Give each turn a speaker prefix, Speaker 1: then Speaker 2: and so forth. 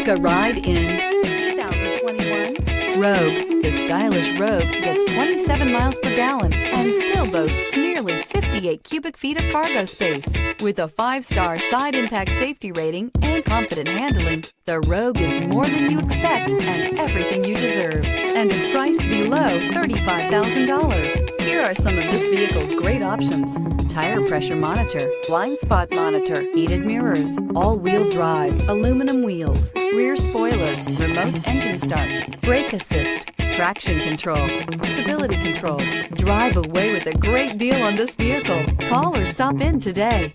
Speaker 1: Take a ride in the 2021 Rogue. The stylish Rogue gets 27 miles per gallon and still boasts nearly 58 cubic feet of cargo space. With a 5-star side impact safety rating and confident handling, the Rogue is more than you expect and everything you deserve, and is priced below $35,000. Here are some of this vehicle's great options: tire pressure monitor, blind spot monitor, heated mirrors, all-wheel drive, aluminum wheels, rear spoiler, remote engine start, brake assist, traction control, stability control. Drive away with a great deal on this vehicle. Call or stop in today.